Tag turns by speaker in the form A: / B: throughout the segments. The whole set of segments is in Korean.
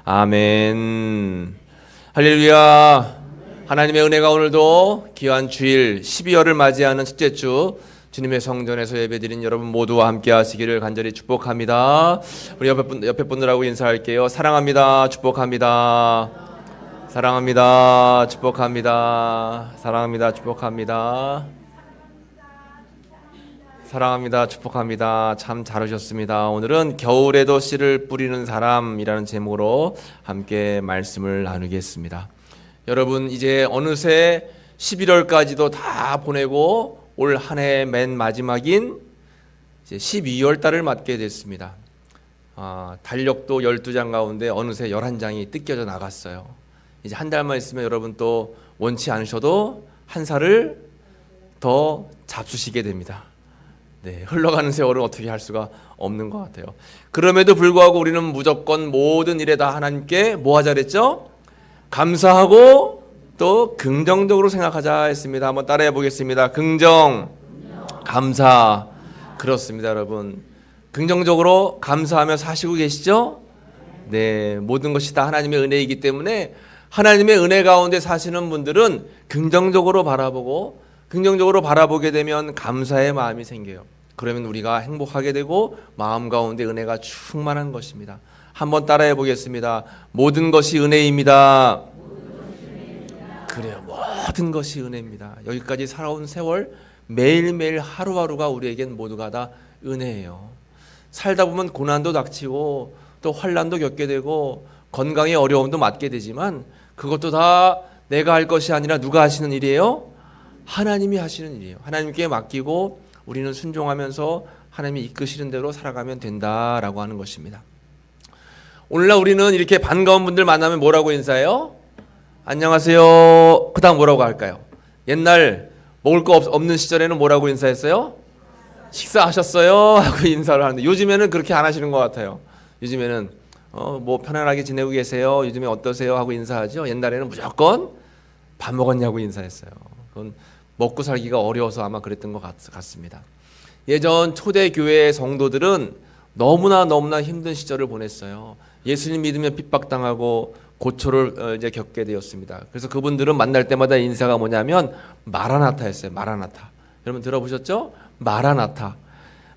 A: 아멘. 할렐루야. 하나님의 은혜가 오늘도 귀한 주일 12월을 맞이하는 첫째 주 주님의 성전에서 예배드린 여러분 모두와 함께 하시기를 간절히 축복합니다. 우리 옆에 분들하고 인사할게요. 사랑합니다. 축복합니다. 사랑합니다. 축복합니다. 사랑합니다. 축복합니다. 사랑합니다. 축복합니다. 참 잘하셨습니다. 오늘은 겨울에도 씨를 뿌리는 사람이라는 제목으로 함께 말씀을 나누겠습니다. 여러분, 이제 어느새 11월까지도 다 보내고 올 한 해 맨 마지막인 이제 12월 달을 맞게 됐습니다. 달력도 12장 가운데 어느새 11장이 뜯겨져 나갔어요. 이제 한 달만 있으면 여러분 또 원치 않으셔도 한 살을 더 잡수시게 됩니다. 네, 흘러가는 세월을 어떻게 할 수가 없는 것 같아요. 그럼에도 불구하고 우리는 무조건 모든 일에 다 하나님께 뭐 하자 그랬죠? 감사하고 또 긍정적으로 생각하자 했습니다. 한번 따라해 보겠습니다. 긍정, 감사. 그렇습니다, 여러분. 긍정적으로 감사하며 사시고 계시죠? 네, 모든 것이 다 하나님의 은혜이기 때문에 하나님의 은혜 가운데 사시는 분들은 긍정적으로 바라보고 긍정적으로 바라보게 되면 감사의 마음이 생겨요. 그러면 우리가 행복하게 되고 마음 가운데 은혜가 충만한 것입니다. 한번 따라해 보겠습니다. 모든 것이 은혜입니다. 그래요. 모든 것이 은혜입니다. 여기까지 살아온 세월 매일매일 하루하루가 우리에겐 모두가 다 은혜예요. 살다 보면 고난도 닥치고 또 환난도 겪게 되고 건강의 어려움도 맞게 되지만 그것도 다 내가 할 것이 아니라 누가 하시는 일이에요? 하나님이 하시는 일이에요. 하나님께 맡기고 우리는 순종하면서 하나님이 이끄시는 대로 살아가면 된다라고 하는 것입니다. 오늘날 우리는 이렇게 반가운 분들 만나면 뭐라고 인사해요? 안녕하세요. 그 다음 뭐라고 할까요? 옛날 먹을 거 없는 시절에는 뭐라고 인사했어요? 식사하셨어요? 하고 인사를 하는데 요즘에는 그렇게 안 하시는 것 같아요. 요즘에는 뭐 편안하게 지내고 계세요? 요즘에 어떠세요? 하고 인사하죠. 옛날에는 무조건 밥 먹었냐고 인사했어요. 그건 먹고 살기가 어려워서 아마 그랬던 것 같습니다. 예전 초대교회 성도들은 너무나 힘든 시절을 보냈어요. 예수님 믿으며 핍박당하고 고초를 이제 겪게 되었습니다. 그래서 그분들은 만날 때마다 인사가 뭐냐면 마라나타였어요. 마라나타. 여러분 들어보셨죠? 마라나타.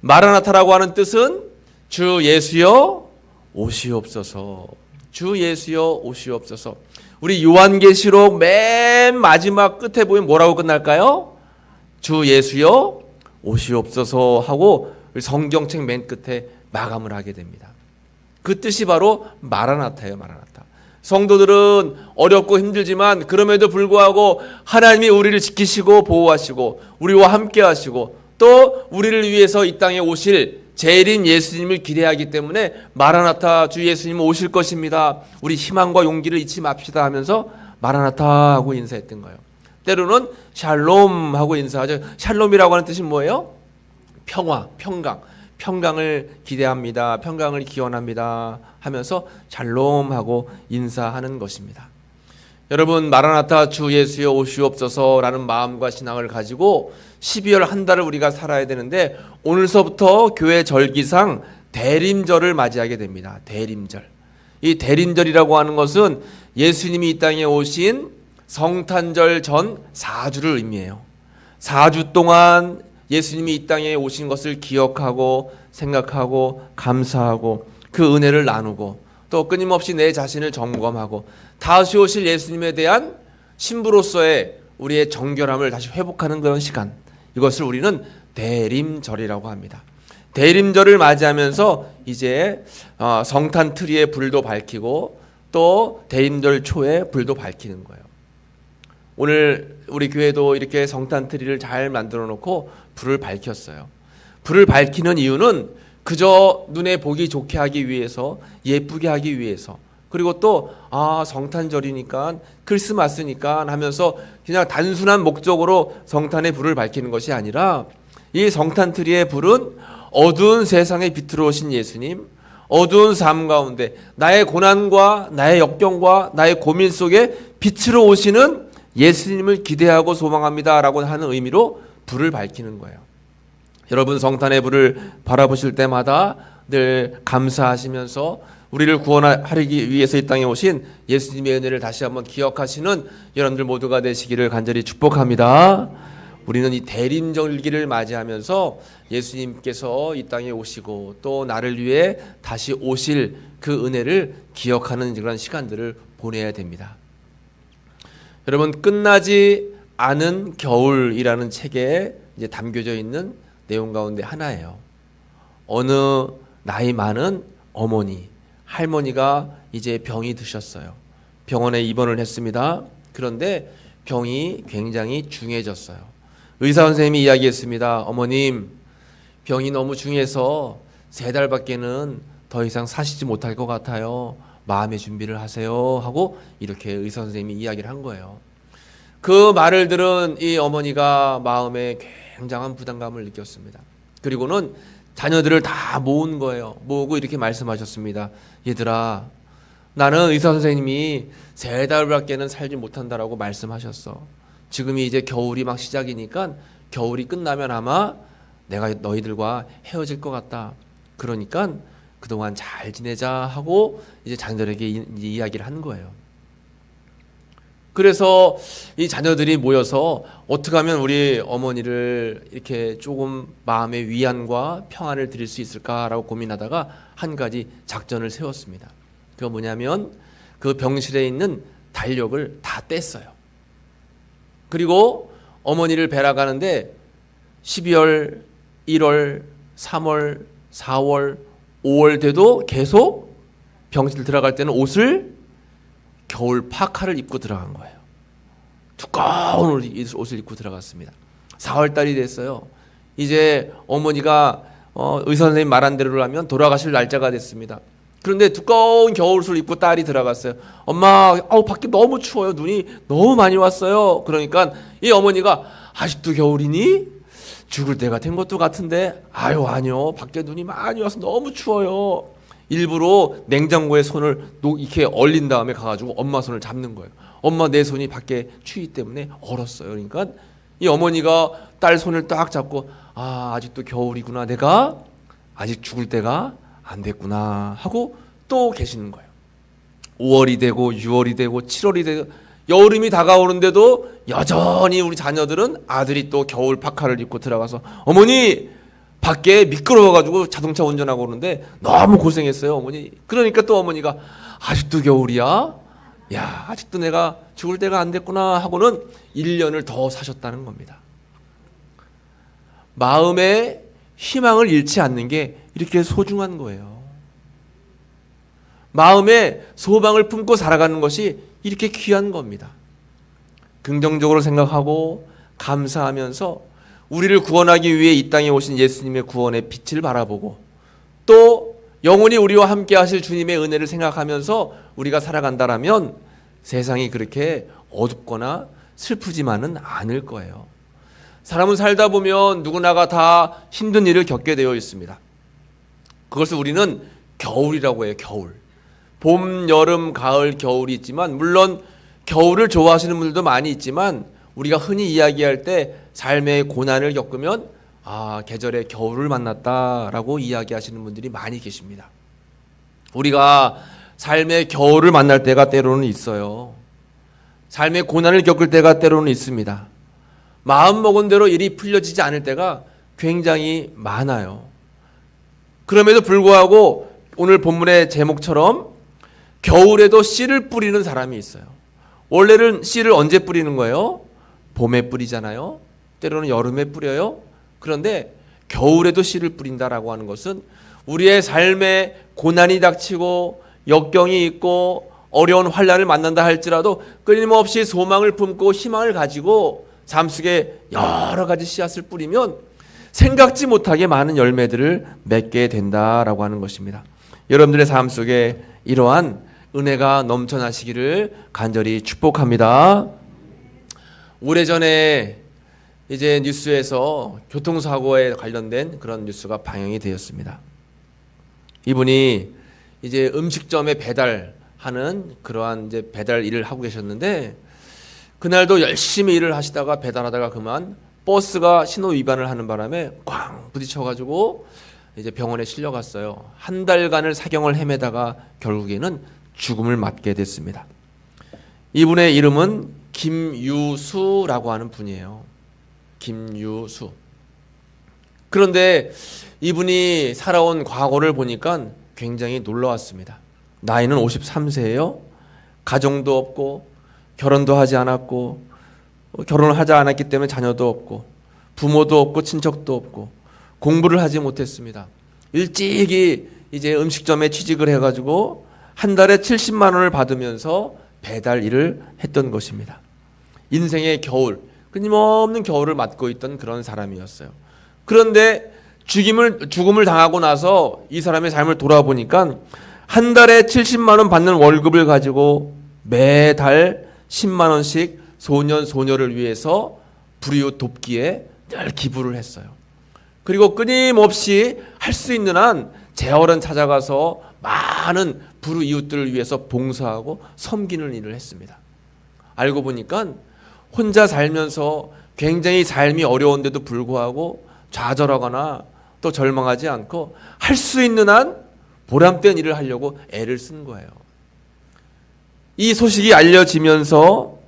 A: 마라나타라고 하는 뜻은 주 예수여 오시옵소서. 주 예수여 오시옵소서. 우리 요한계시록 맨 마지막 끝에 보면 뭐라고 끝날까요? 주 예수여 오시옵소서 하고 성경책 맨 끝에 마감을 하게 됩니다. 그 뜻이 바로 마라나타예요. 마라나타. 성도들은 어렵고 힘들지만 그럼에도 불구하고 하나님이 우리를 지키시고 보호하시고 우리와 함께 하시고 또 우리를 위해서 이 땅에 오실 제일인 예수님을 기대하기 때문에 마라나타 주 예수님 오실 것입니다. 우리 희망과 용기를 잊지 맙시다 하면서 마라나타 하고 인사했던 거예요. 때로는 샬롬 하고 인사하죠. 샬롬이라고 하는 뜻이 뭐예요? 평화, 평강. 평강을 기대합니다. 평강을 기원합니다 하면서 샬롬 하고 인사하는 것입니다. 여러분, 마라나타 주 예수여 오시옵소서라는 마음과 신앙을 가지고 12월 한 달을 우리가 살아야 되는데 오늘서부터 교회 절기상 대림절을 맞이하게 됩니다. 대림절. 이 대림절이라고 하는 것은 예수님이 이 땅에 오신 성탄절 전 4주를 의미해요. 4주 동안 예수님이 이 땅에 오신 것을 기억하고 생각하고 감사하고 그 은혜를 나누고 또 끊임없이 내 자신을 점검하고 다시 오실 예수님에 대한 신부로서의 우리의 정결함을 다시 회복하는 그런 시간, 이것을 우리는 대림절이라고 합니다. 대림절을 맞이하면서 이제 성탄 트리에 불도 밝히고 또 대림절 초에 불도 밝히는 거예요. 오늘 우리 교회도 이렇게 성탄 트리를 잘 만들어 놓고 불을 밝혔어요. 불을 밝히는 이유는 그저 눈에 보기 좋게 하기 위해서, 예쁘게 하기 위해서, 그리고 또 성탄절이니까 크리스마스니까 하면서 그냥 단순한 목적으로 성탄의 불을 밝히는 것이 아니라 이 성탄 트리의 불은 어두운 세상에 빛으로 오신 예수님, 어두운 삶 가운데 나의 고난과 나의 역경과 나의 고민 속에 빛으로 오시는 예수님을 기대하고 소망합니다 라고 하는 의미로 불을 밝히는 거예요. 여러분, 성탄의 불을 바라보실 때마다 늘 감사하시면서 우리를 구원하기 위해서 이 땅에 오신 예수님의 은혜를 다시 한번 기억하시는 여러분들 모두가 되시기를 간절히 축복합니다. 우리는 이 대림절기를 맞이하면서 예수님께서 이 땅에 오시고 또 나를 위해 다시 오실 그 은혜를 기억하는 그런 시간들을 보내야 됩니다. 여러분, 끝나지 않은 겨울이라는 책에 이제 담겨져 있는 내용 가운데 하나예요. 어느 나이 많은 어머니, 할머니가 이제 병이 드셨어요. 병원에 입원을 했습니다. 그런데 병이 굉장히 중해졌어요. 의사 선생님이 이야기했습니다. 어머님, 병이 너무 중해서 3달밖에는 더 이상 사시지 못할 것 같아요. 마음의 준비를 하세요. 하고 이렇게 의사 선생님이 이야기를 한 거예요. 그 말을 들은 이 어머니가 마음에 굉장한 부담감을 느꼈습니다. 그리고는 자녀들을 다 모은 거예요. 모으고 이렇게 말씀하셨습니다. 얘들아, 나는 의사 선생님이 3달밖에는 살지 못한다라고 말씀하셨어. 지금이 이제 겨울이 막 시작이니까 겨울이 끝나면 아마 내가 너희들과 헤어질 것 같다. 그러니까 그동안 잘 지내자 하고 이제 자녀들에게 이야기를 한 거예요. 그래서 이 자녀들이 모여서 어떻게 하면 우리 어머니를 이렇게 조금 마음의 위안과 평안을 드릴 수 있을까라고 고민하다가 한 가지 작전을 세웠습니다. 그거 뭐냐면 그 병실에 있는 달력을 다 뗐어요. 그리고 어머니를 뵈러 가는데 12월, 1월, 3월, 4월, 5월 돼도 계속 병실 들어갈 때는 겨울 파카를 입고 들어간 거예요. 두꺼운 옷을 입고 들어갔습니다. 4월달이 됐어요. 이제 어머니가 의사 선생님 말한 대로 하면 돌아가실 날짜가 됐습니다. 그런데 두꺼운 겨울옷을 입고 딸이 들어갔어요. 엄마, 밖에 너무 추워요. 눈이 너무 많이 왔어요. 그러니까 이 어머니가 아직도 겨울이니? 죽을 때가 된 것도 같은데 아니요. 밖에 눈이 많이 와서 너무 추워요. 일부러 냉장고에 손을 이렇게 얼린 다음에 가가지고 엄마 손을 잡는 거예요. 엄마, 내 손이 밖에 추위 때문에 얼었어요. 그러니까 이 어머니가 딸 손을 딱 잡고 아직도 겨울이구나. 내가 아직 죽을 때가 안 됐구나 하고 또 계시는 거예요. 5월이 되고 6월이 되고 7월이 되고 여름이 다가오는데도 여전히 우리 자녀들은 아들이 또 겨울 파카를 입고 들어가서 어머니, 밖에 미끄러워가지고 자동차 운전하고 오는데 너무 고생했어요, 어머니. 그러니까 또 어머니가 아직도 겨울이야? 야, 아직도 내가 죽을 때가 안 됐구나 하고는 1년을 더 사셨다는 겁니다. 마음에 희망을 잃지 않는 게 이렇게 소중한 거예요. 마음에 소망을 품고 살아가는 것이 이렇게 귀한 겁니다. 긍정적으로 생각하고 감사하면서 우리를 구원하기 위해 이 땅에 오신 예수님의 구원의 빛을 바라보고 또 영원히 우리와 함께 하실 주님의 은혜를 생각하면서 우리가 살아간다라면 세상이 그렇게 어둡거나 슬프지만은 않을 거예요. 사람은 살다 보면 누구나가 다 힘든 일을 겪게 되어 있습니다. 그것을 우리는 겨울이라고 해요. 겨울. 봄, 여름, 가을, 겨울이 있지만 물론 겨울을 좋아하시는 분들도 많이 있지만 우리가 흔히 이야기할 때 삶의 고난을 겪으면 계절의 겨울을 만났다라고 이야기하시는 분들이 많이 계십니다. 우리가 삶의 겨울을 만날 때가 때로는 있어요. 삶의 고난을 겪을 때가 때로는 있습니다. 마음먹은 대로 일이 풀려지지 않을 때가 굉장히 많아요. 그럼에도 불구하고 오늘 본문의 제목처럼 겨울에도 씨를 뿌리는 사람이 있어요. 원래는 씨를 언제 뿌리는 거예요? 봄에 뿌리잖아요. 때로는 여름에 뿌려요. 그런데 겨울에도 씨를 뿌린다라고 하는 것은 우리의 삶에 고난이 닥치고 역경이 있고 어려운 환난을 만난다 할지라도 끊임없이 소망을 품고 희망을 가지고 삶 속에 여러 가지 씨앗을 뿌리면 생각지 못하게 많은 열매들을 맺게 된다라고 하는 것입니다. 여러분들의 삶 속에 이러한 은혜가 넘쳐나시기를 간절히 축복합니다. 오래전에 이제 뉴스에서 교통사고에 관련된 그런 뉴스가 방영이 되었습니다. 이분이 이제 음식점에 배달하는 그러한 이제 배달 일을 하고 계셨는데 그날도 열심히 일을 하시다가 배달하다가 그만 버스가 신호 위반을 하는 바람에 꽝 부딪혀가지고 이제 병원에 실려갔어요. 한 달간을 사경을 헤매다가 결국에는 죽음을 맞게 됐습니다. 이분의 이름은 김유수라고 하는 분이에요. 김유수. 그런데 이분이 살아온 과거를 보니까 굉장히 놀라웠습니다. 나이는 53세예요. 가정도 없고 결혼도 하지 않았고, 결혼을 하지 않았기 때문에 자녀도 없고, 부모도 없고 친척도 없고, 공부를 하지 못했습니다. 일찍이 이제 음식점에 취직을 해가지고 한 달에 70만 원을 받으면서 배달 일을 했던 것입니다. 인생의 겨울, 끊임없는 겨울을 맞고 있던 그런 사람이었어요. 그런데 죽음을 당하고 나서 이 사람의 삶을 돌아보니까 한 달에 70만 원 받는 월급을 가지고 매달 10만 원씩 소년 소녀를 위해서 불이웃 돕기에 늘 기부를 했어요. 그리고 끊임없이 할 수 있는 한 재활원 찾아가서 많은 불이웃들을 위해서 봉사하고 섬기는 일을 했습니다. 알고 보니까 혼자 살면서 굉장히 삶이 어려운데도 불구하고 좌절하거나 또 절망하지 않고 할 수 있는 한 보람된 일을 하려고 애를 쓴 거예요. 이 소식이 알려지면서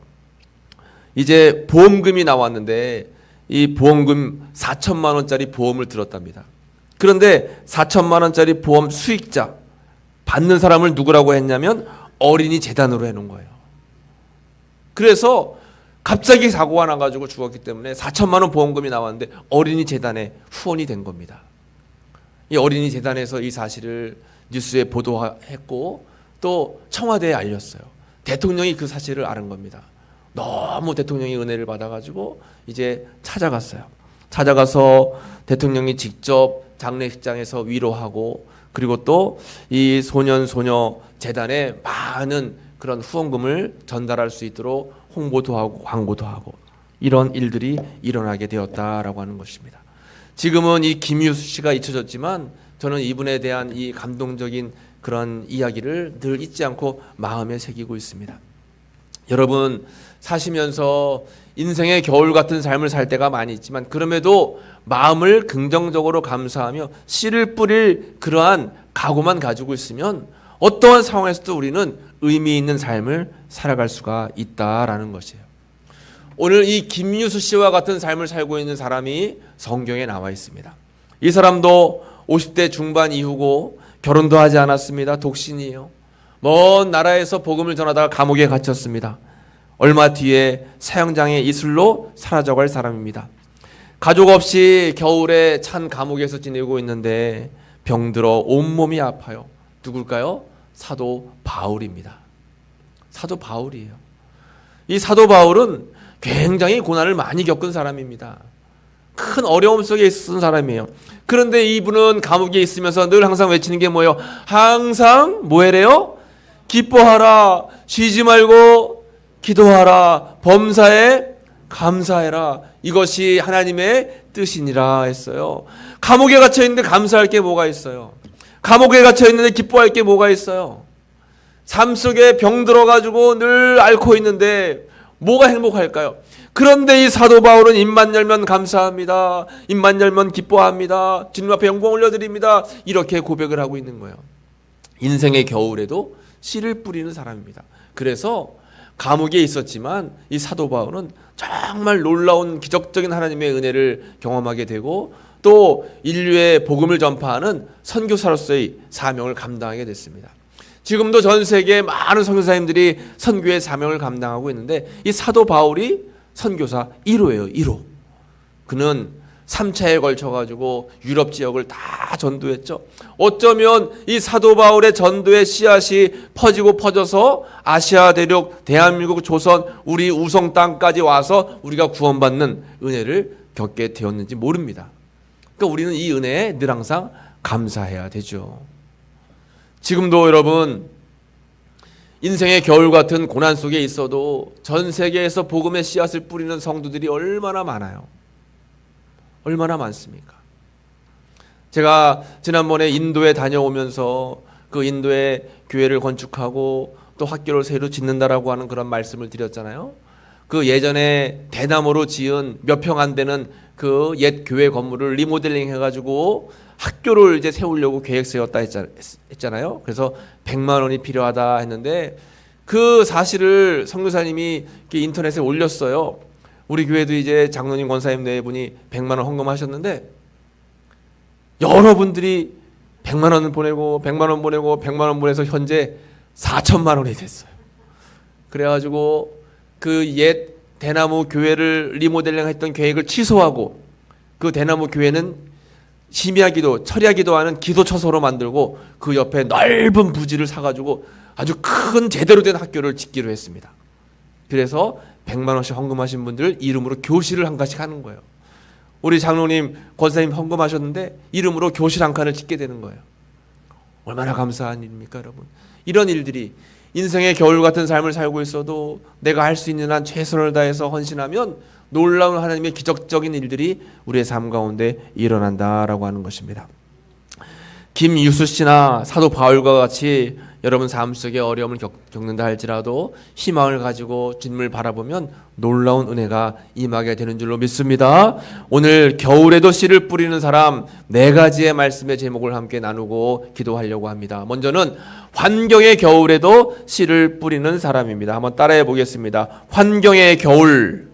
A: 이제 보험금이 나왔는데 이 보험금 4천만 원짜리 보험을 들었답니다. 그런데 4천만 원짜리 보험 수익자 받는 사람을 누구라고 했냐면 어린이 재단으로 해놓은 거예요. 그래서 갑자기 사고가 나가지고 죽었기 때문에 4천만 원 보험금이 나왔는데 어린이 재단에 후원이 된 겁니다. 이 어린이 재단에서 이 사실을 뉴스에 보도했고 또 청와대에 알렸어요. 대통령이 그 사실을 아는 겁니다. 너무 대통령이 은혜를 받아가지고 이제 찾아갔어요. 찾아가서 대통령이 직접 장례식장에서 위로하고, 그리고 또 이 소년 소녀 재단에 많은 그런 후원금을 전달할 수 있도록 홍보도 하고 광고도 하고, 이런 일들이 일어나게 되었다라고 하는 것입니다. 지금은 이 김유수 씨가 잊혀졌지만 저는 이분에 대한 이 감동적인 그런 이야기를 늘 잊지 않고 마음에 새기고 있습니다. 여러분, 사시면서 인생의 겨울 같은 삶을 살 때가 많이 있지만 그럼에도 마음을 긍정적으로 감사하며 씨를 뿌릴 그러한 각오만 가지고 있으면 어떠한 상황에서도 우리는 의미 있는 삶을 살아갈 수가 있다라는 것이에요. 오늘 이 김유수 씨와 같은 삶을 살고 있는 사람이 성경에 나와 있습니다. 이 사람도 50대 중반 이후고 결혼도 하지 않았습니다. 독신이에요. 먼 나라에서 복음을 전하다가 감옥에 갇혔습니다. 얼마 뒤에 사형장의 이슬로 사라져갈 사람입니다. 가족 없이 겨울에 찬 감옥에서 지내고 있는데 병들어 온몸이 아파요. 누굴까요? 사도 바울입니다. 사도 바울이에요. 이 사도 바울은 굉장히 고난을 많이 겪은 사람입니다. 큰 어려움 속에 있었던 사람이에요. 그런데 이분은 감옥에 있으면서 늘 항상 외치는 게 뭐예요? 항상 뭐래요? 기뻐하라, 쉬지 말고 기도하라, 범사에 감사해라. 이것이 하나님의 뜻이니라 했어요. 감옥에 갇혀 있는데 감사할 게 뭐가 있어요? 감옥에 갇혀 있는데 기뻐할 게 뭐가 있어요? 삶 속에 병 들어가지고 늘 앓고 있는데 뭐가 행복할까요? 그런데 이 사도 바울은 입만 열면 감사합니다. 입만 열면 기뻐합니다. 주님 앞에 영광 올려드립니다. 이렇게 고백을 하고 있는 거예요. 인생의 겨울에도 씨를 뿌리는 사람입니다. 그래서 감옥에 있었지만 이 사도 바울은 정말 놀라운 기적적인 하나님의 은혜를 경험하게 되고 또 인류의 복음을 전파하는 선교사로서의 사명을 감당하게 됐습니다. 지금도 전 세계에 많은 선교사님들이 선교의 사명을 감당하고 있는데 이 사도 바울이 선교사 1호예요. 1호. 그는 3차에 걸쳐가지고 유럽 지역을 다 전도했죠. 어쩌면 이 사도 바울의 전도의 씨앗이 퍼지고 퍼져서 아시아 대륙, 대한민국, 조선, 우리 우성 땅까지 와서 우리가 구원받는 은혜를 겪게 되었는지 모릅니다. 그러니까 우리는 이 은혜에 늘 항상 감사해야 되죠. 지금도 여러분 인생의 겨울 같은 고난 속에 있어도 전 세계에서 복음의 씨앗을 뿌리는 성도들이 얼마나 많아요. 얼마나 많습니까? 제가 지난번에 인도에 다녀오면서 그 인도에 교회를 건축하고 또 학교를 새로 짓는다라고 하는 그런 말씀을 드렸잖아요. 그 예전에 대나무로 지은 몇 평 안 되는 그 옛 교회 건물을 리모델링 해가지고 학교를 이제 세우려고 계획 세웠다 했잖아요. 그래서 100만 원이 필요하다 했는데 그 사실을 선교사님이 인터넷에 올렸어요. 우리 교회도 이제 장로님 권사님 네 분이 100만 원 헌금하셨는데 여러분들이 100만 원을 보내고 100만 원 보내고 100만 원 보내서 현재 4천만 원이 됐어요. 그래가지고 그 옛 대나무 교회를 리모델링 했던 계획을 취소하고 그 대나무 교회는 심야기도 철야기도하는 기도처소로 만들고 그 옆에 넓은 부지를 사가지고 아주 큰 제대로 된 학교를 짓기로 했습니다. 그래서 100만 원씩 헌금하신 분들 이름으로 교실을 한 칸씩 하는 거예요. 우리 장로님, 권사님 헌금하셨는데 이름으로 교실 한 칸을 짓게 되는 거예요. 얼마나 감사한 일입니까, 여러분? 이런 일들이 인생의 겨울 같은 삶을 살고 있어도 내가 할 수 있는 한 최선을 다해서 헌신하면 놀라운 하나님의 기적적인 일들이 우리의 삶 가운데 일어난다라고 하는 것입니다. 김유수 씨나 사도 바울과 같이 여러분 삶 속에 어려움을 겪는다 할지라도 희망을 가지고 주님을 바라보면 놀라운 은혜가 임하게 되는 줄로 믿습니다. 오늘 겨울에도 씨를 뿌리는 사람 4가지의 말씀의 제목을 함께 나누고 기도하려고 합니다. 먼저는 환경의 겨울에도 씨를 뿌리는 사람입니다. 한번 따라해 보겠습니다. 환경의 겨울.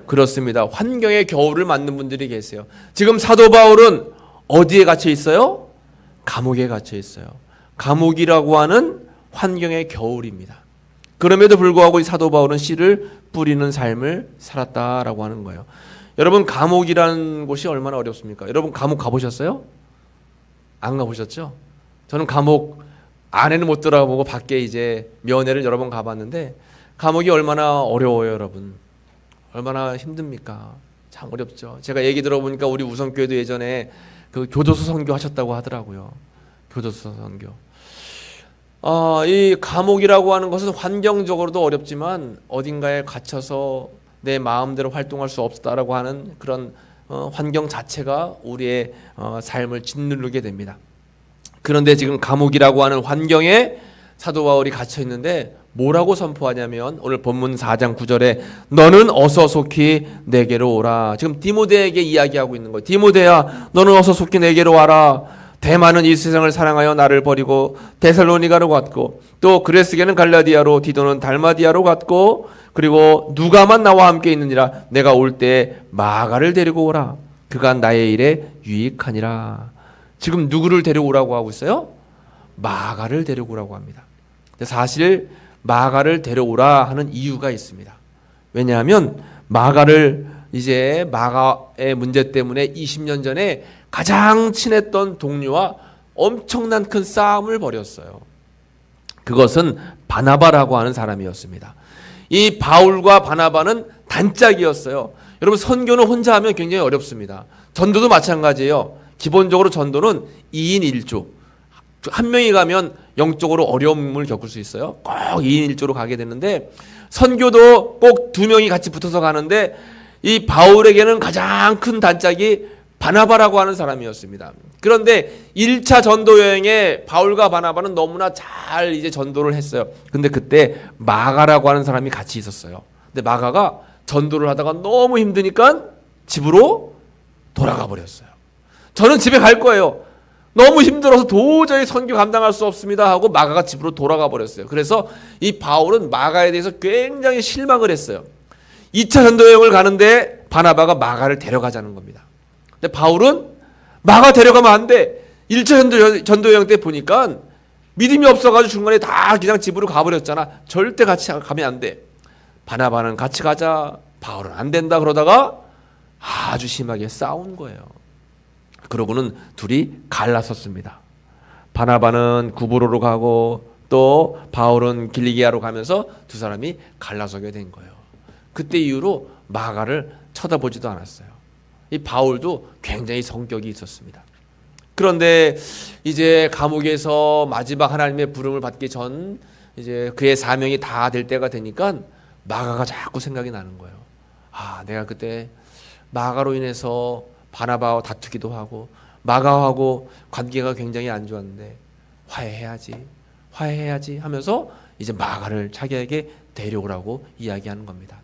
A: 그렇습니다. 환경의 겨울을 맞는 분들이 계세요. 지금 사도 바울은 어디에 갇혀 있어요? 감옥에 갇혀 있어요. 감옥이라고 하는 환경의 겨울입니다. 그럼에도 불구하고 이 사도 바울은 씨를 뿌리는 삶을 살았다라고 하는 거예요. 여러분, 감옥이라는 곳이 얼마나 어렵습니까? 여러분, 감옥 가보셨어요? 안 가보셨죠? 저는 감옥 안에는 못 들어가보고 밖에 이제 면회를 여러 번 가봤는데 감옥이 얼마나 어려워요, 여러분. 얼마나 힘듭니까? 참 어렵죠. 제가 얘기 들어보니까 우리 우성교회도 예전에 그 교도소 선교 하셨다고 하더라고요. 교도소 선교. 이 감옥이라고 하는 것은 환경적으로도 어렵지만 어딘가에 갇혀서 내 마음대로 활동할 수 없다라고 하는 그런 환경 자체가 우리의 삶을 짓누르게 됩니다. 그런데 지금 감옥이라고 하는 환경에 사도 바울이 갇혀 있는데 뭐라고 선포하냐면 오늘 본문 4장 9절에 너는 어서 속히 내게로 오라. 지금 디모데에게 이야기하고 있는 거예요. 디모데야, 너는 어서 속히 내게로 와라. 대만은 이 세상을 사랑하여 나를 버리고 데살로니가로 갔고 또 그레스게는 갈라디아로 디도는 달마디아로 갔고 그리고 누가만 나와 함께 있느니라. 내가 올 때 마가를 데리고 오라. 그가 나의 일에 유익하니라. 지금 누구를 데려오라고 하고 있어요? 마가를 데려오라고 합니다. 사실 마가를 데려오라 하는 이유가 있습니다. 왜냐하면 마가의 문제 때문에 20년 전에 가장 친했던 동료와 엄청난 큰 싸움을 벌였어요. 그것은 바나바라고 하는 사람이었습니다. 이 바울과 바나바는 단짝이었어요. 여러분, 선교는 혼자 하면 굉장히 어렵습니다. 전도도 마찬가지예요. 기본적으로 전도는 2인 1조. 한 명이 가면 영적으로 어려움을 겪을 수 있어요. 꼭 2인 1조로 가게 되는데 선교도 꼭 2명이 같이 붙어서 가는데 이 바울에게는 가장 큰 단짝이 바나바라고 하는 사람이었습니다. 그런데 1차 전도 여행에 바울과 바나바는 너무나 잘 이제 전도를 했어요. 근데 그때 마가라고 하는 사람이 같이 있었어요. 근데 마가가 전도를 하다가 너무 힘드니까 집으로 돌아가 버렸어요. 저는 집에 갈 거예요. 너무 힘들어서 도저히 선교 감당할 수 없습니다 하고 마가가 집으로 돌아가 버렸어요. 그래서 이 바울은 마가에 대해서 굉장히 실망을 했어요. 2차 전도여행을 가는데 바나바가 마가를 데려가자는 겁니다. 근데 바울은 마가 데려가면 안 돼. 1차 전도여행 때 보니까 믿음이 없어가지고 중간에 다 그냥 집으로 가버렸잖아. 절대 같이 가면 안 돼. 바나바는 같이 가자. 바울은 안 된다 그러다가 아주 심하게 싸운 거예요. 그러고는 둘이 갈라섰습니다. 바나바는 구브로로 가고 또 바울은 길리기아로 가면서 두 사람이 갈라서게 된 거예요. 그때 이후로 마가를 쳐다보지도 않았어요. 이 바울도 굉장히 성격이 있었습니다. 그런데 이제 감옥에서 마지막 하나님의 부름을 받기 전 이제 그의 사명이 다 될 때가 되니까 마가가 자꾸 생각이 나는 거예요. 내가 그때 마가로 인해서 바나바와 다투기도 하고 마가하고 관계가 굉장히 안 좋았는데 화해해야지 하면서 이제 마가를 자기에게 데려오라고 이야기하는 겁니다.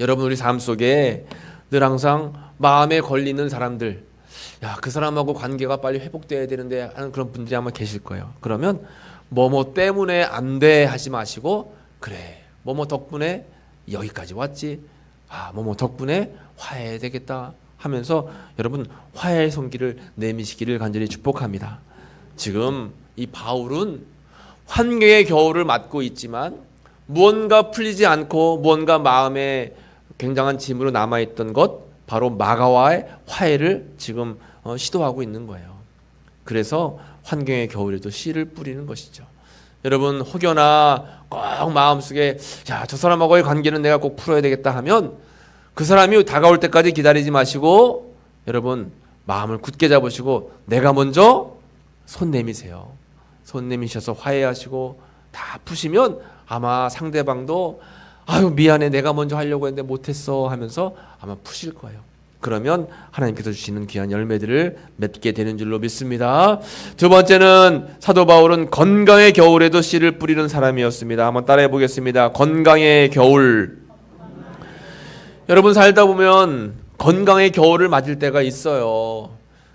A: 여러분, 우리 삶 속에 늘 항상 마음에 걸리는 사람들, 야, 그 사람하고 관계가 빨리 회복돼야 되는데 하는 그런 분들이 아마 계실 거예요. 그러면 뭐뭐 때문에 안 돼 하지 마시고, 그래, 뭐뭐 덕분에 여기까지 왔지, 뭐뭐 덕분에 화해해야 되겠다 하면서 여러분 화해의 손길을 내미시기를 간절히 축복합니다. 지금 이 바울은 환경의 겨울을 맞고 있지만 무언가 풀리지 않고 무언가 마음에 굉장한 짐으로 남아있던 것, 바로 마가와의 화해를 지금 시도하고 있는 거예요. 그래서 환경의 겨울에도 씨를 뿌리는 것이죠. 여러분 혹여나 꼭 마음속에 저 사람하고의 관계는 내가 꼭 풀어야 되겠다 하면 그 사람이 다가올 때까지 기다리지 마시고 여러분 마음을 굳게 잡으시고 내가 먼저 손 내미세요. 손 내미셔서 화해하시고 다 푸시면 아마 상대방도 아유 미안해 내가 먼저 하려고 했는데 못했어 하면서 아마 푸실 거예요. 그러면 하나님께서 주시는 귀한 열매들을 맺게 되는 줄로 믿습니다. 두 번째는 사도 바울은 건강의 겨울에도 씨를 뿌리는 사람이었습니다. 한번 따라해 보겠습니다. 건강의 겨울. 여러분 살다 보면 건강의 겨울을 맞을 때가 있어요.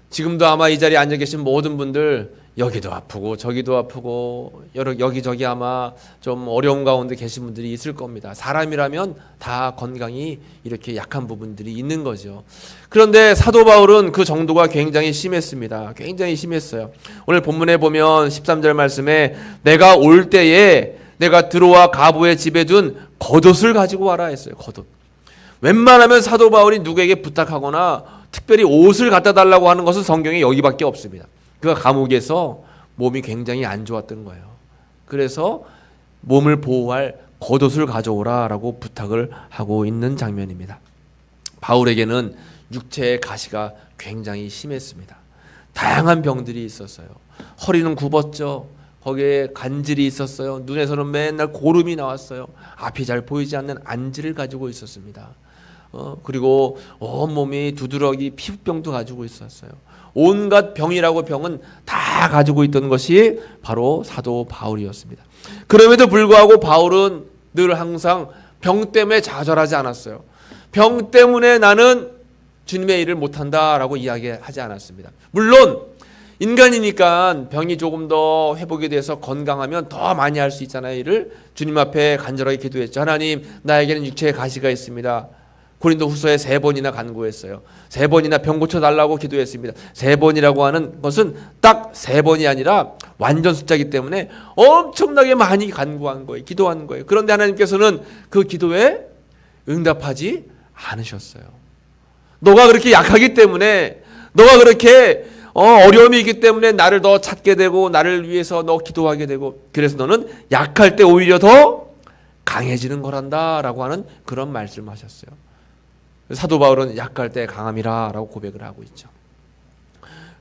A: 지금도 아마 이 자리에 앉아 계신 모든 분들 여기도 아프고 저기도 아프고 여기저기 아마 좀 어려운 가운데 계신 분들이 있을 겁니다. 사람이라면 다 건강이 이렇게 약한 부분들이 있는 거죠. 그런데 사도 바울은 그 정도가 굉장히 심했습니다. 굉장히 심했어요. 오늘 본문에 보면 13절 말씀에 내가 올 때에 내가 드로아 가부의 집에 둔 겉옷을 가지고 와라 했어요. 겉옷. 웬만하면 사도 바울이 누구에게 부탁하거나 특별히 옷을 갖다 달라고 하는 것은 성경에 여기밖에 없습니다. 그가 감옥에서 몸이 굉장히 안 좋았던 거예요. 그래서 몸을 보호할 겉옷을 가져오라라고 부탁을 하고 있는 장면입니다. 바울에게는 육체의 가시가 굉장히 심했습니다. 다양한 병들이 있었어요. 허리는 굽었죠. 거기에 간질이 있었어요. 눈에서는 맨날 고름이 나왔어요. 앞이 잘 보이지 않는 안질을 가지고 있었습니다. 그리고 온몸이 두드러기 피부병도 가지고 있었어요. 온갖 병이라고 병은 다 가지고 있던 것이 바로 사도 바울이었습니다. 그럼에도 불구하고 바울은 늘 항상 병 때문에 좌절하지 않았어요. 병 때문에 나는 주님의 일을 못한다라고 이야기하지 않았습니다. 물론 인간이니까 병이 조금 더 회복이 돼서 건강하면 더 많이 할 수 있잖아요. 일을 주님 앞에 간절하게 기도했죠. 하나님, 나에게는 육체의 가시가 있습니다. 고린도후서에 3번이나 간구했어요. 3번이나 병 고쳐달라고 기도했습니다. 3번이라고 하는 것은 딱 3번이 아니라 완전 숫자이기 때문에 엄청나게 많이 간구한 거예요. 기도한 거예요. 그런데 하나님께서는 그 기도에 응답하지 않으셨어요. 너가 그렇게 약하기 때문에, 너가 그렇게 어려움이 있기 때문에 나를 더 찾게 되고 나를 위해서 너 기도하게 되고, 그래서 너는 약할 때 오히려 더 강해지는 거란다 라고 하는 그런 말씀을 하셨어요. 사도 바울은 약할 때 강함이라 라고 고백을 하고 있죠.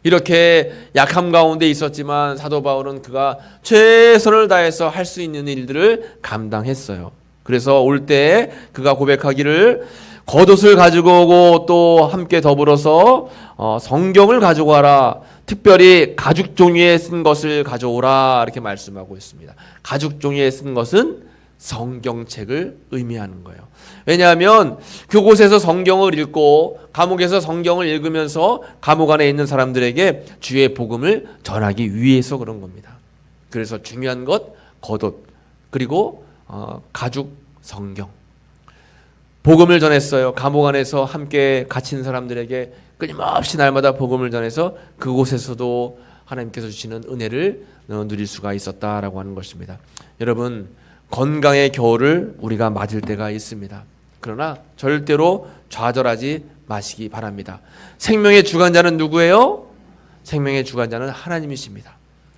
A: 이렇게 약함 가운데 있었지만 사도 바울은 그가 최선을 다해서 할 수 있는 일들을 감당했어요. 그래서 올 때 그가 고백하기를 겉옷을 가지고 오고 또 함께 더불어서 성경을 가지고 와라. 특별히 가죽 종이에 쓴 것을 가져오라 이렇게 말씀하고 있습니다. 가죽 종이에 쓴 것은 성경책을 의미하는 거예요. 왜냐하면 그곳에서 성경을 읽고 감옥에서 성경을 읽으면서 감옥 안에 있는 사람들에게 주의 복음을 전하기 위해서 그런 겁니다. 그래서 중요한 것 겉옷 그리고 가죽 성경 복음을 전했어요. 감옥 안에서 함께 갇힌 사람들에게 끊임없이 날마다 복음을 전해서 그곳에서도 하나님께서 주시는 은혜를 누릴 수가 있었다라고 하는 것입니다. 여러분 건강의 겨울을 우리가 맞을 때가 있습니다. 그러나 절대로 좌절하지 마시기 바랍니다. 생명의 주관자는 누구예요? 생명의 주관자는 하나님이십니다.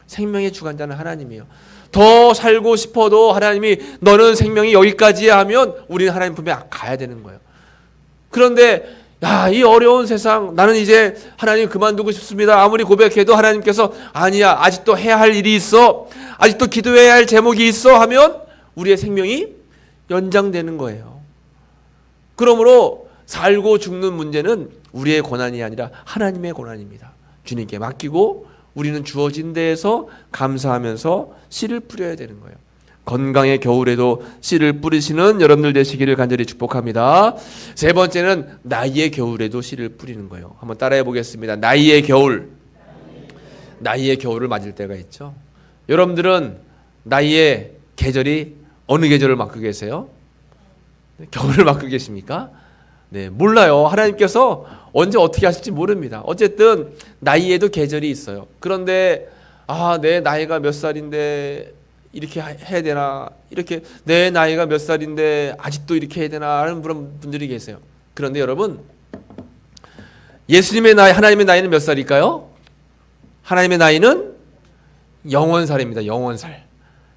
A: 생명의 주관자는 하나님이에요. 더 살고 싶어도 하나님이 너는 생명이 여기까지야 하면 우리는 하나님 품에 가야 되는 거예요. 그런데 이 어려운 세상 나는 이제 하나님 그만두고 싶습니다. 아무리 고백해도 하나님께서 아니야 아직도 해야 할 일이 있어. 아직도 기도해야 할 제목이 있어 하면 우리의 생명이 연장되는 거예요. 그러므로 살고 죽는 문제는 우리의 고난이 아니라 하나님의 고난입니다. 주님께 맡기고 우리는 주어진 데에서 감사하면서 씨를 뿌려야 되는 거예요. 건강의 겨울에도 씨를 뿌리시는 여러분들 되시기를 간절히 축복합니다. 세 번째는 나이의 겨울에도 씨를 뿌리는 거예요. 한번 따라해 보겠습니다. 나이의 겨울. 나이의 겨울을 맞을 때가 있죠. 여러분들은 나이의 계절이 어느 계절을 맡고 계세요? 겨울을 맡고 계십니까? 네, 몰라요. 하나님께서 언제 어떻게 하실지 모릅니다. 어쨌든 나이에도 계절이 있어요. 그런데 내 나이가 몇 살인데 이렇게 해야 되나, 이렇게 내 나이가 몇 살인데 아직도 이렇게 해야 되나 하는 분들이 계세요. 그런데 여러분, 예수님의 나이, 하나님의 나이는 몇 살일까요? 하나님의 나이는 영원살입니다. 영원살.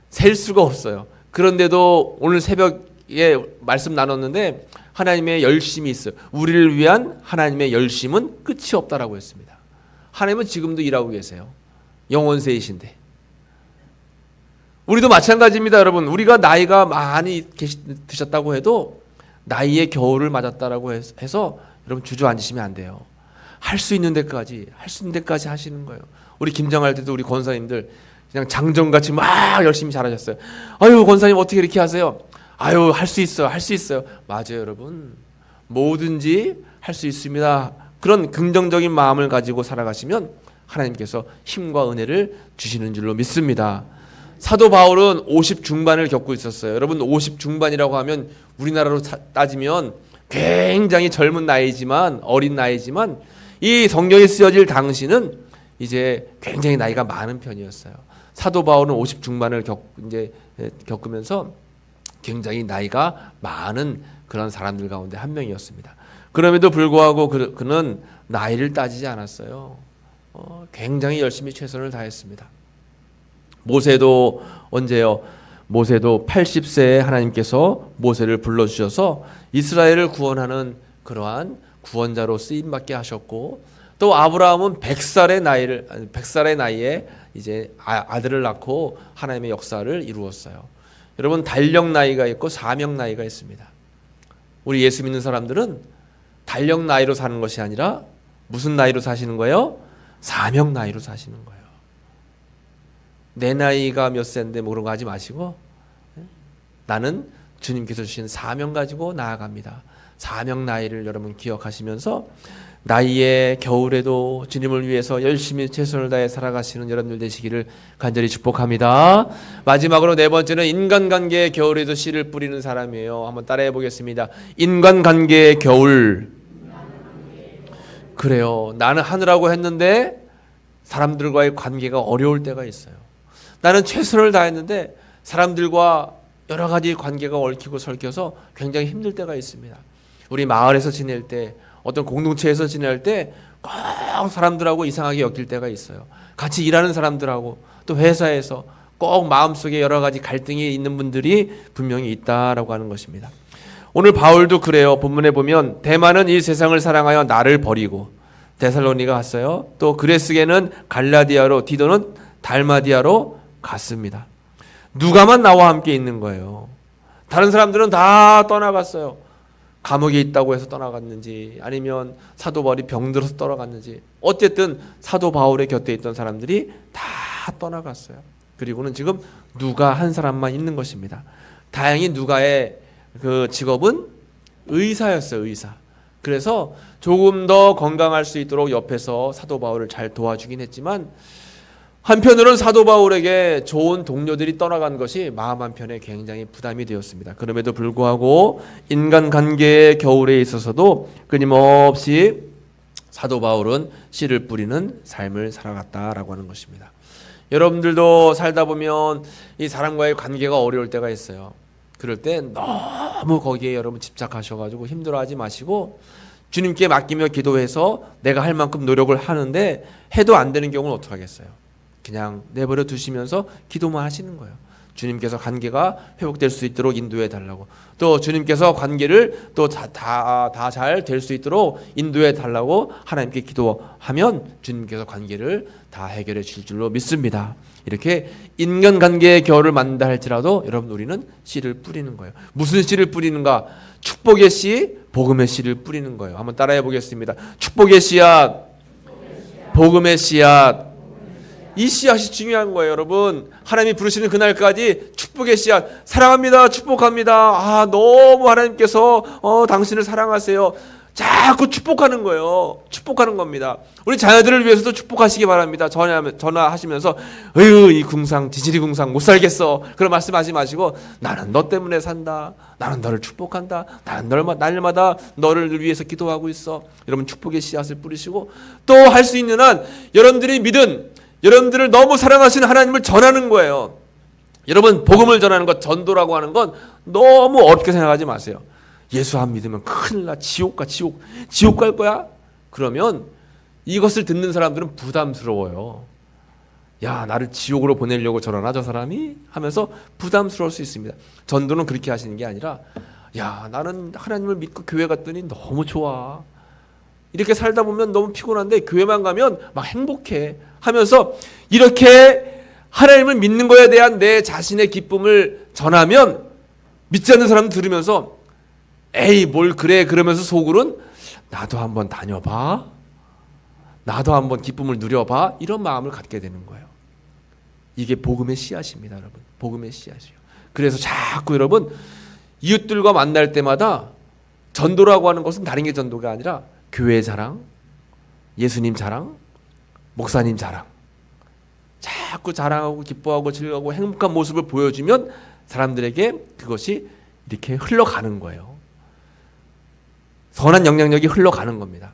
A: 셀 수가 없어요. 그런데도 오늘 새벽에 말씀 나눴는데 하나님의 열심이 있어요. 우리를 위한 하나님의 열심은 끝이 없다라고 했습니다. 하나님은 지금도 일하고 계세요. 영원세이신데. 우리도 마찬가지입니다, 여러분. 우리가 나이가 많이 드셨다고 해도 나이의 겨울을 맞았다라고 해서 여러분 주저앉으시면 안 돼요. 할 수 있는 데까지 하시는 거예요. 우리 김장할 때도 우리 권사님들 그냥 장정같이 막 열심히 잘하셨어요. 아유, 권사님 어떻게 이렇게 하세요? 아유, 할 수 있어요. 할 수 있어요. 맞아요, 여러분. 뭐든지 할 수 있습니다. 그런 긍정적인 마음을 가지고 살아가시면 하나님께서 힘과 은혜를 주시는 줄로 믿습니다. 사도 바울은 50 중반을 겪고 있었어요. 여러분, 50 중반이라고 하면 우리나라로 따지면 굉장히 젊은 나이지만, 어린 나이지만 이 성경이 쓰여질 당시는 이제 굉장히 나이가 많은 편이었어요. 사도 바울은 50 중반을 겪으면서 굉장히 나이가 많은 그런 사람들 가운데 한 명이었습니다. 그럼에도 불구하고 그는 나이를 따지지 않았어요. 굉장히 열심히 최선을 다했습니다. 모세도 언제요? 모세도 80세에 하나님께서 모세를 불러주셔서 이스라엘을 구원하는 그러한 구원자로 쓰임받게 하셨고, 또 아브라함은 100살의 나이에 이제 아들을 낳고 하나님의 역사를 이루었어요. 여러분, 달력 나이가 있고 사명 나이가 있습니다. 우리 예수 믿는 사람들은 달력 나이로 사는 것이 아니라 무슨 나이로 사시는 거예요? 사명 나이로 사시는 거예요. 내 나이가 몇 세인데 뭐 그런 거 하지 마시고, 나는 주님께서 주신 사명 가지고 나아갑니다. 사명 나이를 여러분 기억하시면서 나이의 겨울에도 주님을 위해서 열심히 최선을 다해 살아가시는 여러분들 되시기를 간절히 축복합니다. 마지막으로 네 번째는 인간관계의 겨울에도 씨를 뿌리는 사람이에요. 한번 따라해 보겠습니다. 인간관계의 겨울. 그래요. 나는 하느라고 했는데 사람들과의 관계가 어려울 때가 있어요. 나는 최선을 다했는데 사람들과 여러 가지 관계가 얽히고 설켜서 굉장히 힘들 때가 있습니다. 우리 마을에서 지낼 때, 어떤 공동체에서 지낼 때 꼭 사람들하고 이상하게 엮일 때가 있어요. 같이 일하는 사람들하고, 또 회사에서 꼭 마음속에 여러 가지 갈등이 있는 분들이 분명히 있다라고 하는 것입니다. 오늘 바울도 그래요. 본문에 보면 데마는 이 세상을 사랑하여 나를 버리고 데살로니가 갔어요. 또 그레스게는 갈라디아로, 디도는 달마디아로 갔습니다. 누가만 나와 함께 있는 거예요. 다른 사람들은 다 떠나갔어요. 감옥에 있다고 해서 떠나갔는지, 아니면 사도 바울이 병들어서 떠나갔는지, 어쨌든 사도 바울의 곁에 있던 사람들이 다 떠나갔어요. 그리고는 지금 누가 한 사람만 있는 것입니다. 다행히 누가의 그 직업은 의사였어요. 의사. 그래서 조금 더 건강할 수 있도록 옆에서 사도 바울을 잘 도와주긴 했지만, 한편으로는 사도 바울에게 좋은 동료들이 떠나간 것이 마음 한편에 굉장히 부담이 되었습니다. 그럼에도 불구하고 인간관계의 겨울에 있어서도 끊임없이 사도 바울은 씨를 뿌리는 삶을 살아갔다라고 하는 것입니다. 여러분들도 살다 보면 이 사람과의 관계가 어려울 때가 있어요. 그럴 때 너무 거기에 여러분 집착하셔가지고 힘들어하지 마시고 주님께 맡기며 기도해서 내가 할 만큼 노력을 하는데 해도 안 되는 경우는 어떻게 하겠어요? 그냥 내버려 두시면서 기도만 하시는 거예요. 주님께서 관계가 회복될 수 있도록 인도해 달라고, 또 주님께서 관계를 또 다 잘 될 수 있도록 인도해 달라고 하나님께 기도하면 주님께서 관계를 다 해결해 주실 줄로 믿습니다. 이렇게 인간관계의 겨울을 만든다 할지라도 여러분, 우리는 씨를 뿌리는 거예요. 무슨 씨를 뿌리는가? 축복의 씨, 복음의 씨를 뿌리는 거예요. 한번 따라해 보겠습니다. 축복의 씨앗, 복음의 씨앗, 이 씨앗이 중요한 거예요, 여러분. 하나님이 부르시는 그날까지 축복의 씨앗, 사랑합니다, 축복합니다. 아, 너무 하나님께서 당신을 사랑하세요. 자꾸 축복하는 거예요. 축복하는 겁니다. 우리 자녀들을 위해서도 축복하시기 바랍니다. 전화하시면서 이 궁상, 지지리 궁상 못 살겠어. 그런 말씀하지 마시고 나는 너 때문에 산다. 나는 너를 축복한다. 나는 날마다 너를 위해서 기도하고 있어. 여러분 축복의 씨앗을 뿌리시고 또 할 수 있는 한 여러분들이 믿은 여러분들을 너무 사랑하시는 하나님을 전하는 거예요. 여러분 복음을 전하는 것, 전도라고 하는 건 너무 어렵게 생각하지 마세요. 예수 안 믿으면 큰일 나. 지옥 갈 거야? 그러면 이것을 듣는 사람들은 부담스러워요. 야, 나를 지옥으로 보내려고 저러나 저 사람이? 하면서 부담스러울 수 있습니다. 전도는 그렇게 하시는 게 아니라 야, 나는 하나님을 믿고 교회 갔더니 너무 좋아. 이렇게 살다 보면 너무 피곤한데 교회만 가면 막 행복해 하면서 이렇게 하나님을 믿는 거에 대한 내 자신의 기쁨을 전하면 믿지 않는 사람 들으면서 에이 뭘 그래 그러면서 속으로는 나도 한번 다녀봐, 나도 한번 기쁨을 누려봐, 이런 마음을 갖게 되는 거예요. 이게 복음의 씨앗입니다, 여러분. 복음의 씨앗이요. 그래서 자꾸 여러분 이웃들과 만날 때마다 전도라고 하는 것은 다른 게 전도가 아니라 교회 자랑, 예수님 자랑, 목사님 자랑, 자꾸 자랑하고 기뻐하고 즐거워하고 행복한 모습을 보여주면 사람들에게 그것이 이렇게 흘러가는 거예요. 선한 영향력이 흘러가는 겁니다.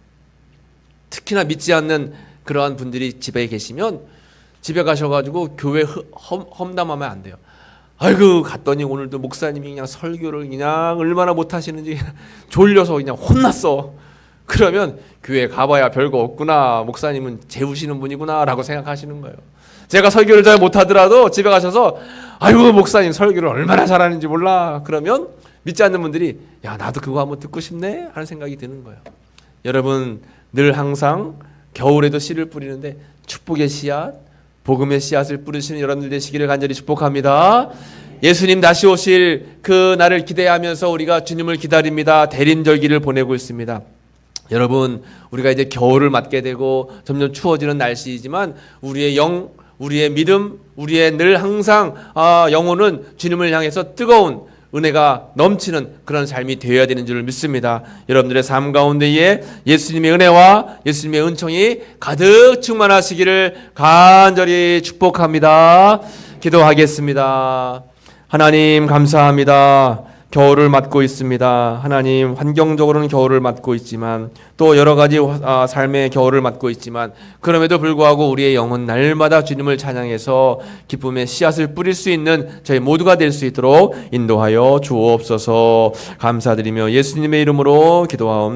A: 특히나 믿지 않는 그러한 분들이 집에 계시면 집에 가셔가지고 교회 험담하면 안 돼요. 아이고 갔더니 오늘도 목사님이 그냥 설교를 그냥 얼마나 못하시는지 졸려서 그냥 혼났어. 그러면 교회 가봐야 별거 없구나, 목사님은 재우시는 분이구나 라고 생각하시는 거예요. 제가 설교를 잘 못하더라도 집에 가셔서 아이고 목사님 설교를 얼마나 잘하는지 몰라. 그러면 믿지 않는 분들이 야 나도 그거 한번 듣고 싶네 하는 생각이 드는 거예요. 여러분 늘 항상 겨울에도 씨를 뿌리는데 축복의 씨앗, 복음의 씨앗을 뿌리시는 여러분들 되시기를 간절히 축복합니다. 예수님 다시 오실 그 날을 기대하면서 우리가 주님을 기다립니다. 대림절기를 보내고 있습니다. 여러분 우리가 이제 겨울을 맞게 되고 점점 추워지는 날씨이지만 우리의 영, 우리의 믿음, 우리의 늘 항상 영혼은 주님을 향해서 뜨거운 은혜가 넘치는 그런 삶이 되어야 되는 줄 믿습니다. 여러분들의 삶 가운데에 예수님의 은혜와 예수님의 은총이 가득 충만하시기를 간절히 축복합니다. 기도하겠습니다. 하나님 감사합니다. 겨울을 맞고 있습니다. 하나님 환경적으로는 겨울을 맞고 있지만 또 여러 가지 삶의 겨울을 맞고 있지만 그럼에도 불구하고 우리의 영혼 날마다 주님을 찬양해서 기쁨의 씨앗을 뿌릴 수 있는 저희 모두가 될 수 있도록 인도하여 주옵소서. 감사드리며 예수님의 이름으로 기도하옵나이다.